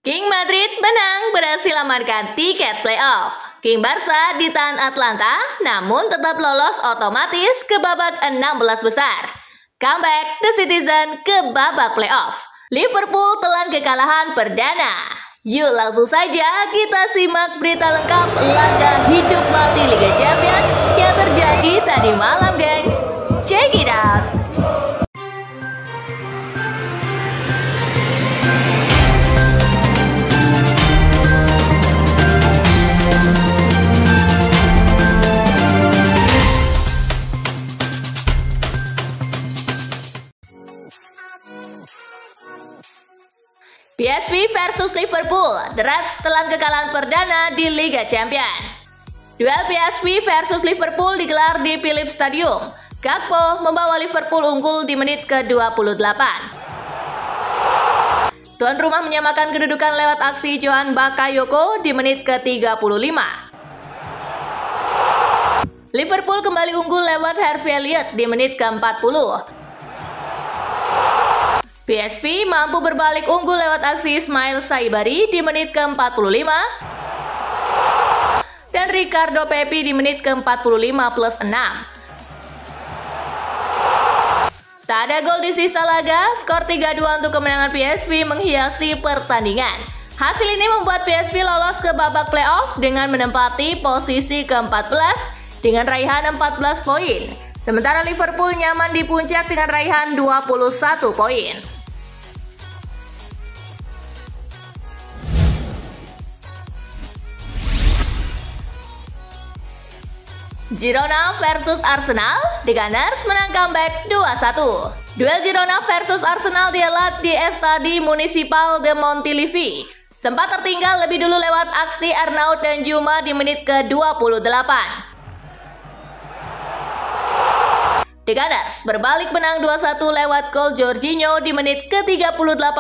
King Madrid menang berhasil amankan tiket playoff. King Barca ditahan Atlanta, namun tetap lolos otomatis ke babak 16 besar. Comeback The Citizen ke babak playoff. Liverpool telan kekalahan perdana. Yuk langsung saja kita simak berita lengkap laga hidup mati Liga Champions yang terjadi tadi malam, guys. Check it out. PSV versus Liverpool, The Reds telan kekalahan perdana di Liga Champions. Duel PSV versus Liverpool digelar di Philips Stadium. Gakpo membawa Liverpool unggul di menit ke-28. Tuan rumah menyamakan kedudukan lewat aksi Johan Bakayoko di menit ke-35. Liverpool kembali unggul lewat Harvey Elliott di menit ke-40. PSV mampu berbalik unggul lewat aksi Ismail Saibari di menit ke-45 dan Ricardo Pepi di menit ke-45 plus 6. Tak ada gol di sisa laga, skor 3-2 untuk kemenangan PSV menghiasi pertandingan. Hasil ini membuat PSV lolos ke babak playoff dengan menempati posisi ke-14 dengan raihan 14 poin. Sementara Liverpool nyaman di puncak dengan raihan 21 poin. Girona versus Arsenal, The Gunners menang comeback 2-1. Duel Girona versus Arsenal dihelat di Estadi Municipal de Montilivi. Sempat tertinggal lebih dulu lewat aksi Arnaud dan Juma di menit ke-28. The Gunners berbalik menang 2-1 lewat gol Jorginho di menit ke-38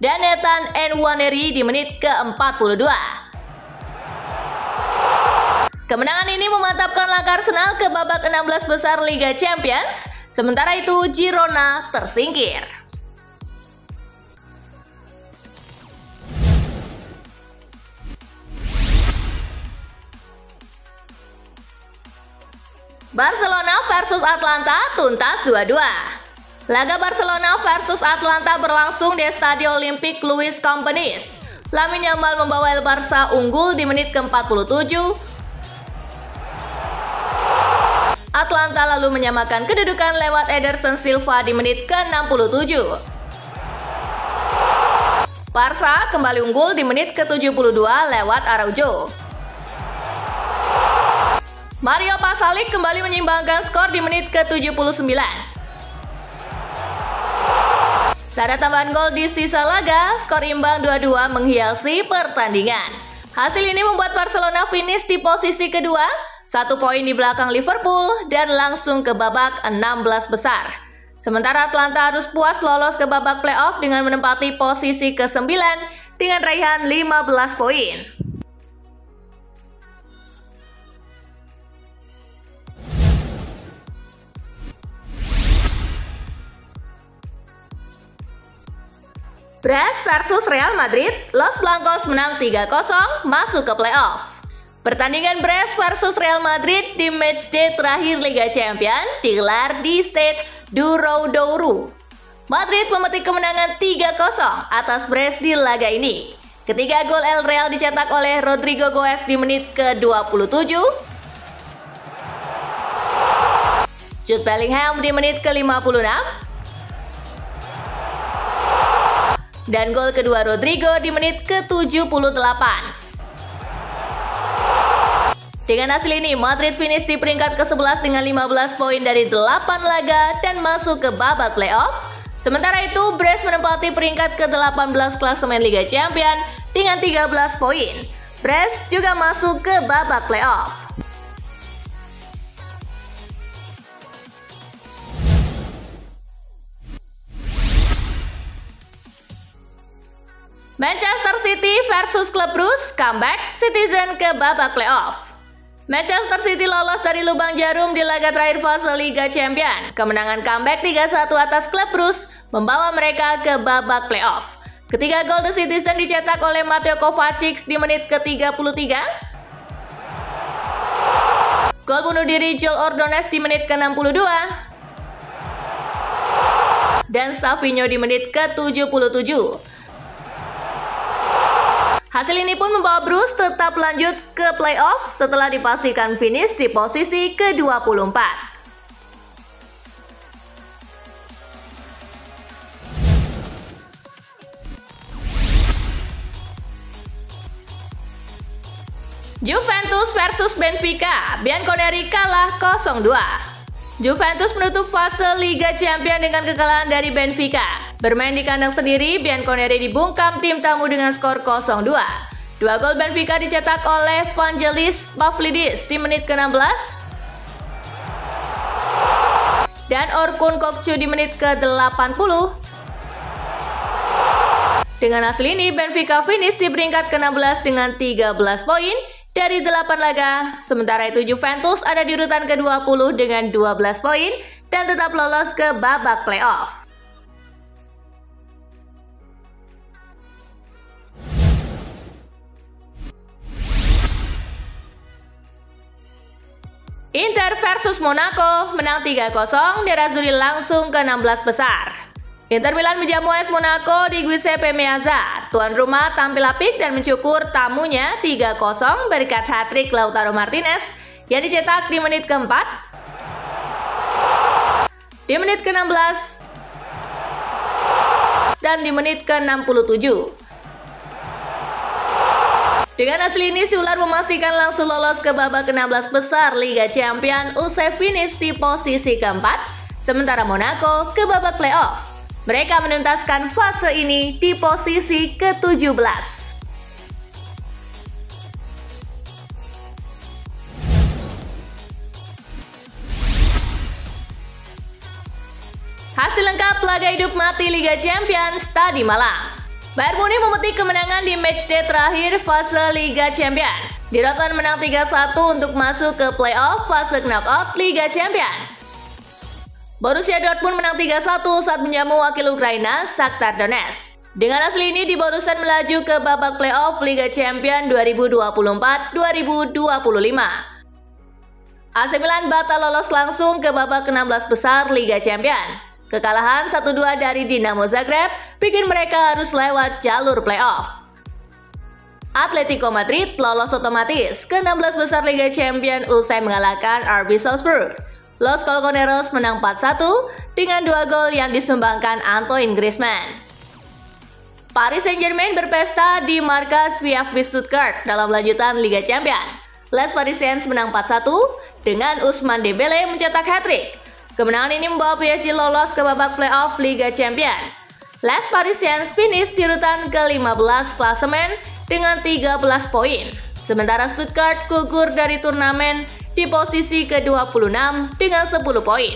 dan Nathan Nwaneri di menit ke-42. Kemenangan ini memantapkan langkah Arsenal ke babak 16 besar Liga Champions, sementara itu Girona tersingkir. Barcelona versus Atlanta tuntas 2-2. Laga Barcelona versus Atlanta berlangsung di Estadio Olympique Luis Companys. Lamine Yamal membawa El Barça unggul di menit ke-47. Atlanta lalu menyamakan kedudukan lewat Ederson Silva di menit ke-67. Barca kembali unggul di menit ke-72 lewat Araujo. Mario Pasalic kembali menyimbangkan skor di menit ke-79. Tak ada tambahan gol di sisa laga, skor imbang 2-2 menghiasi pertandingan. Hasil ini membuat Barcelona finish di posisi kedua, 1 poin di belakang Liverpool dan langsung ke babak 16 besar. Sementara Atlanta harus puas lolos ke babak playoff dengan menempati posisi ke-9 dengan raihan 15 poin. Brest versus Real Madrid, Los Blancos menang 3-0 masuk ke playoff. Pertandingan Brest versus Real Madrid di matchday terakhir Liga Champions digelar di Stade du Douro. Madrid memetik kemenangan 3-0 atas Brest di laga ini. Ketiga gol El Real dicetak oleh Rodrigo Goes di menit ke-27, Jude Bellingham di menit ke-56, dan gol kedua Rodrigo di menit ke-78. Dengan hasil ini, Madrid finish di peringkat ke-11 dengan 15 poin dari 8 laga dan masuk ke babak playoff. Sementara itu, Brest menempati peringkat ke-18 klasemen Liga Champions dengan 13 poin. Brest juga masuk ke babak playoff. Manchester City versus Klub Brugge, comeback Citizen ke babak playoff. Manchester City lolos dari lubang jarum di laga terakhir fase Liga Champions. Kemenangan comeback 3-1 atas klub Bruges membawa mereka ke babak playoff. Ketiga gol The Citizen dicetak oleh Mateo Kovacic di menit ke-33. Gol bunuh diri Joel Ordonez di menit ke-62. Dan Savinho di menit ke-77. Hasil ini pun membawa Bruges tetap lanjut ke playoff setelah dipastikan finish di posisi ke-24. Juventus versus Benfica, Bianconeri kalah 0-2. Juventus menutup fase Liga Champions dengan kekalahan dari Benfica. Bermain di kandang sendiri, Bianconeri dibungkam tim tamu dengan skor 0-2. Dua gol Benfica dicetak oleh Vangelis Pavlidis di menit ke-16 dan Orkun Kokcu di menit ke-80. Dengan hasil ini, Benfica finish di peringkat ke-16 dengan 13 poin dari 8 laga. Sementara itu Juventus ada di urutan ke-20 dengan 12 poin dan tetap lolos ke babak playoff. Inter versus Monaco, menang 3-0, Nerazzurri langsung ke 16 besar. Inter Milan menjamu AS Monaco di Giuseppe Meazza. Tuan rumah tampil apik dan mencukur tamunya 3-0 berkat hat-trick Lautaro Martinez yang dicetak di menit ke-4, di menit ke-16, dan di menit ke-67. Dengan hasil ini, si ular memastikan langsung lolos ke babak ke-16 besar Liga Champions usai finish di posisi keempat, sementara Monaco ke babak playoff. Mereka menuntaskan fase ini di posisi ke-17. Hasil lengkap laga hidup mati Liga Champions tadi malam. Bayern Munich memetik kemenangan di matchday terakhir fase Liga Champions. Dortmund menang 3-1 untuk masuk ke playoff fase knockout Liga Champions. Borussia Dortmund menang 3-1 saat menjamu wakil Ukraina, Shakhtar Donetsk. Dengan hasil ini, di Borussia melaju ke babak playoff Liga Champions 2024-2025. AC Milan batal lolos langsung ke babak ke-16 besar Liga Champions. Kekalahan 1-2 dari Dinamo Zagreb bikin mereka harus lewat jalur playoff. Atletico Madrid lolos otomatis ke 16 besar Liga Champions usai mengalahkan RB Salzburg. Los Colchoneros menang 4-1 dengan 2 gol yang disumbangkan Antoine Griezmann. Paris Saint-Germain berpesta di markas VfB Stuttgart dalam lanjutan Liga Champions. Les Parisiens menang 4-1 dengan Ousmane Dembélé mencetak hat-trick. Kemenangan ini membawa PSG lolos ke babak playoff Liga Champions. Les Parisiens finish di urutan ke-15 klasemen dengan 13 poin. Sementara Stuttgart gugur dari turnamen di posisi ke-26 dengan 10 poin.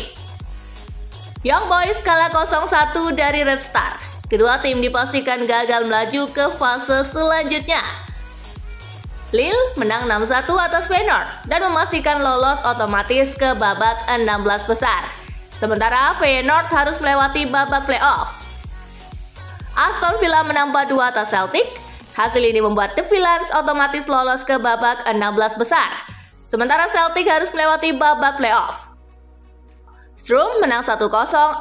Young Boys kalah 0-1 dari Red Star. Kedua tim dipastikan gagal melaju ke fase selanjutnya. Lille menang 6-1 atas Feyenoord dan memastikan lolos otomatis ke babak 16 besar. Sementara Feyenoord harus melewati babak playoff. Aston Villa menang 4-2 atas Celtic. Hasil ini membuat The Villains otomatis lolos ke babak 16 besar. Sementara Celtic harus melewati babak playoff. Sturm menang 1-0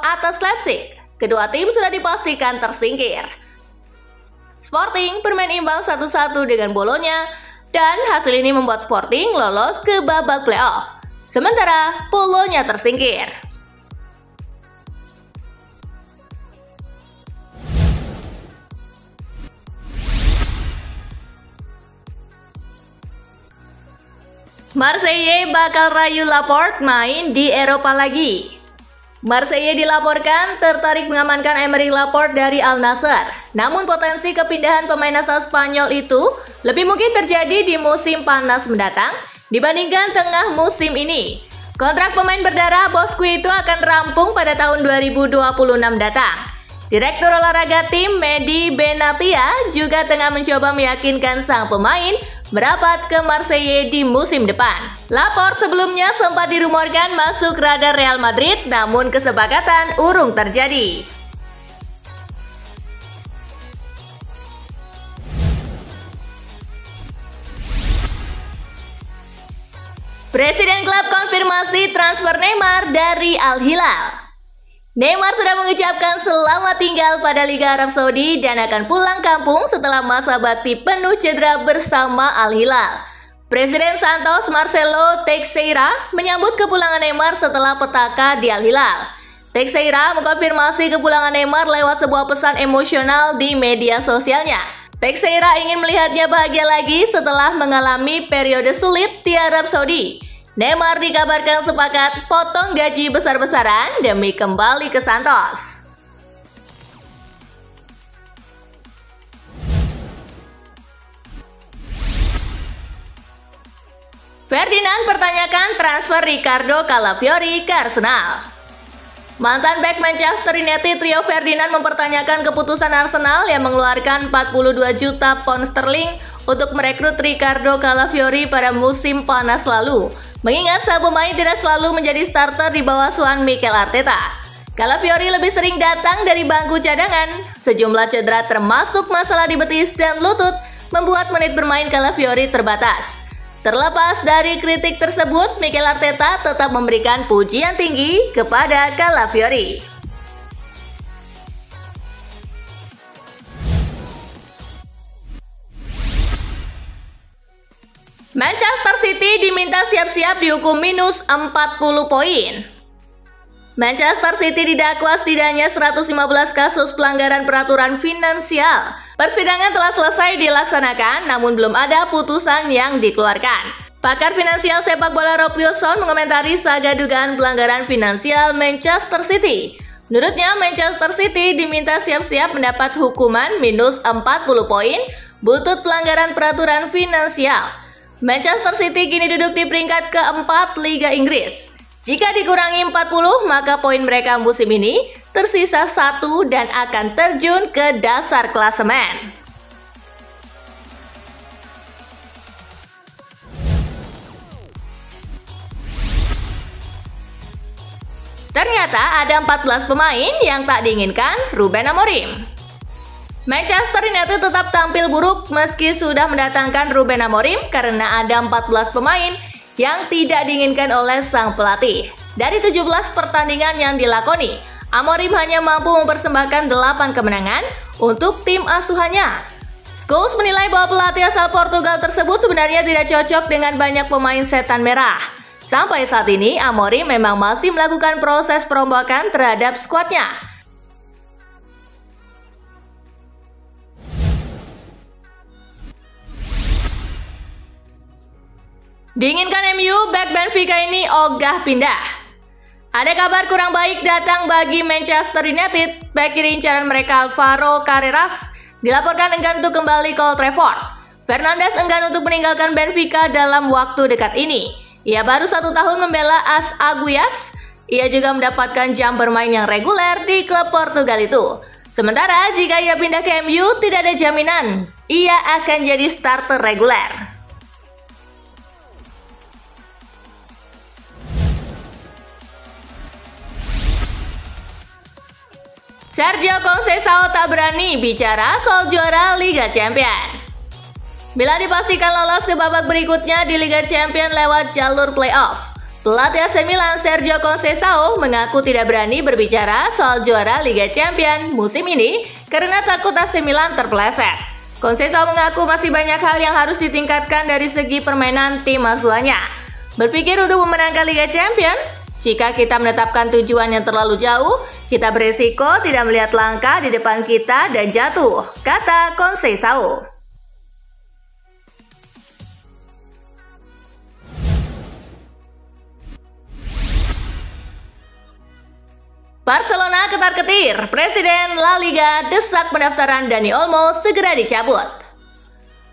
atas Leipzig. Kedua tim sudah dipastikan tersingkir. Sporting bermain imbang 1-1 dengan Bologna. Dan hasil ini membuat Sporting lolos ke babak playoff. Sementara Bologna tersingkir. Marseille bakal rayu Laporte main di Eropa lagi. Marseille dilaporkan tertarik mengamankan Aymeric Laporte dari Al Nassr. Namun potensi kepindahan pemain asal Spanyol itu lebih mungkin terjadi di musim panas mendatang dibandingkan tengah musim ini. Kontrak pemain berdarah bosku itu akan rampung pada tahun 2026 datang. Direktur olahraga tim Mehdi Benatia juga tengah mencoba meyakinkan sang pemain merapat ke Marseille di musim depan. Laporte sebelumnya sempat dirumorkan masuk radar Real Madrid, namun kesepakatan urung terjadi. Presiden klub konfirmasi transfer Neymar dari Al Hilal. Neymar sudah mengucapkan selamat tinggal pada Liga Arab Saudi dan akan pulang kampung setelah masa bakti penuh cedera bersama Al Hilal. Presiden Santos Marcelo Teixeira menyambut kepulangan Neymar setelah petaka di Al Hilal. Teixeira mengkonfirmasi kepulangan Neymar lewat sebuah pesan emosional di media sosialnya. Teixeira ingin melihatnya bahagia lagi setelah mengalami periode sulit di Arab Saudi. Neymar dikabarkan sepakat potong gaji besar-besaran demi kembali ke Santos. Ferdinand pertanyakan transfer Ricardo Calafiori ke Arsenal. Mantan bek Manchester United Rio Ferdinand mempertanyakan keputusan Arsenal yang mengeluarkan 42 juta pound sterling untuk merekrut Ricardo Calafiori pada musim panas lalu. Mengingat sang pemain tidak selalu menjadi starter di bawah asuhan Mikel Arteta. Calafiori lebih sering datang dari bangku cadangan. Sejumlah cedera termasuk masalah di betis dan lutut membuat menit bermain Calafiori terbatas. Terlepas dari kritik tersebut, Mikel Arteta tetap memberikan pujian tinggi kepada Calafiori. Manchester City diminta siap-siap dihukum minus 40 poin. Manchester City didakwa setidaknya 115 kasus pelanggaran peraturan finansial. Persidangan telah selesai dilaksanakan, namun belum ada putusan yang dikeluarkan. Pakar finansial sepak bola Rob Wilson mengomentari saga dugaan pelanggaran finansial Manchester City. Menurutnya, Manchester City diminta siap-siap mendapat hukuman minus 40 poin butut pelanggaran peraturan finansial. Manchester City kini duduk di peringkat keempat Liga Inggris. Jika dikurangi 40, maka poin mereka musim ini tersisa 1 dan akan terjun ke dasar klasemen. Ternyata ada 14 pemain yang tak diinginkan Ruben Amorim. Manchester United tetap tampil buruk meski sudah mendatangkan Ruben Amorim karena ada 14 pemain yang tidak diinginkan oleh sang pelatih. Dari 17 pertandingan yang dilakoni, Amorim hanya mampu mempersembahkan 8 kemenangan untuk tim asuhannya. Scholes menilai bahwa pelatih asal Portugal tersebut sebenarnya tidak cocok dengan banyak pemain setan merah. Sampai saat ini, Amorim memang masih melakukan proses perombakan terhadap skuadnya. Diinginkan MU, bek Benfica ini ogah pindah. Ada kabar kurang baik datang bagi Manchester United. Bek kiri incaran mereka Alvaro Carreras dilaporkan enggan untuk kembali ke Old Trafford. Fernandes enggan untuk meninggalkan Benfica dalam waktu dekat ini. Ia baru 1 tahun membela AS Aguias. Ia juga mendapatkan jam bermain yang reguler di klub Portugal itu. Sementara jika ia pindah ke MU, tidak ada jaminan ia akan jadi starter reguler. Sergio Conceição tak berani bicara soal juara Liga Champions. Milan dipastikan lolos ke babak berikutnya di Liga Champions lewat jalur playoff. Pelatih AC Milan Sergio Conceição mengaku tidak berani berbicara soal juara Liga Champions musim ini karena takut AC Milan terpeleset. Conceição mengaku masih banyak hal yang harus ditingkatkan dari segi permainan tim asuhannya. Berpikir untuk memenangkan Liga Champions? Jika kita menetapkan tujuan yang terlalu jauh, kita beresiko tidak melihat langkah di depan kita dan jatuh, kata Conceição. Barcelona ketar-ketir, Presiden La Liga desak pendaftaran Dani Olmo segera dicabut.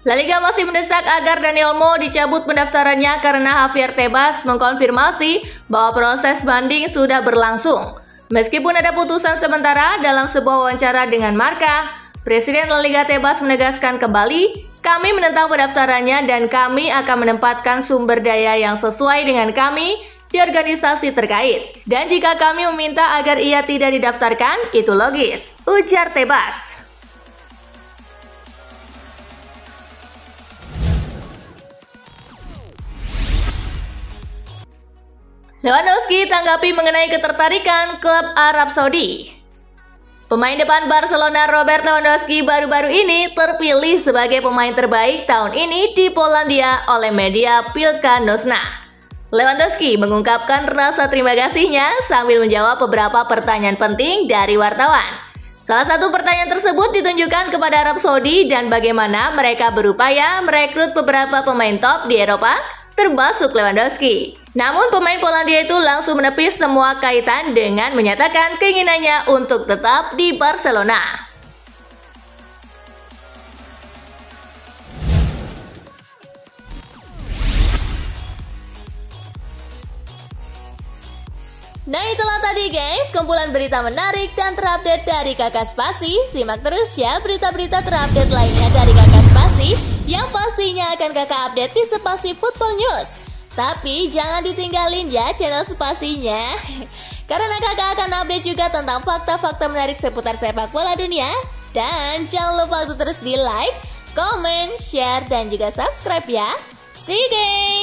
La Liga masih mendesak agar Dani Olmo dicabut pendaftarannya karena Javier Tebas mengkonfirmasi bahwa proses banding sudah berlangsung. Meskipun ada putusan sementara dalam sebuah wawancara dengan Marca, Presiden La Liga Tebas menegaskan kembali Kami menentang pendaftarannya dan kami akan menempatkan sumber daya yang sesuai dengan kami di organisasi terkait. Dan jika kami meminta agar ia tidak didaftarkan, itu logis, ujar Tebas. Lewandowski tanggapi mengenai ketertarikan klub Arab Saudi. Pemain depan Barcelona Robert Lewandowski baru-baru ini terpilih sebagai pemain terbaik tahun ini di Polandia oleh media Pilka Nožna. Lewandowski mengungkapkan rasa terima kasihnya sambil menjawab beberapa pertanyaan penting dari wartawan. Salah satu pertanyaan tersebut ditunjukkan kepada Arab Saudi dan bagaimana mereka berupaya merekrut beberapa pemain top di Eropa, termasuk Lewandowski. Namun pemain Polandia itu langsung menepis semua kaitan dengan menyatakan keinginannya untuk tetap di Barcelona. Nah itulah tadi guys, kumpulan berita menarik dan terupdate dari Kakak Spasi. Simak terus ya berita-berita terupdate lainnya dari Kakak Spasi yang pastinya akan Kakak update di Spasi Football News. Tapi jangan ditinggalin ya channel Spasinya, karena kakak akan update juga tentang fakta-fakta menarik seputar sepak bola dunia. Dan jangan lupa untuk terus di like, comment, share, dan juga subscribe ya. See you guys!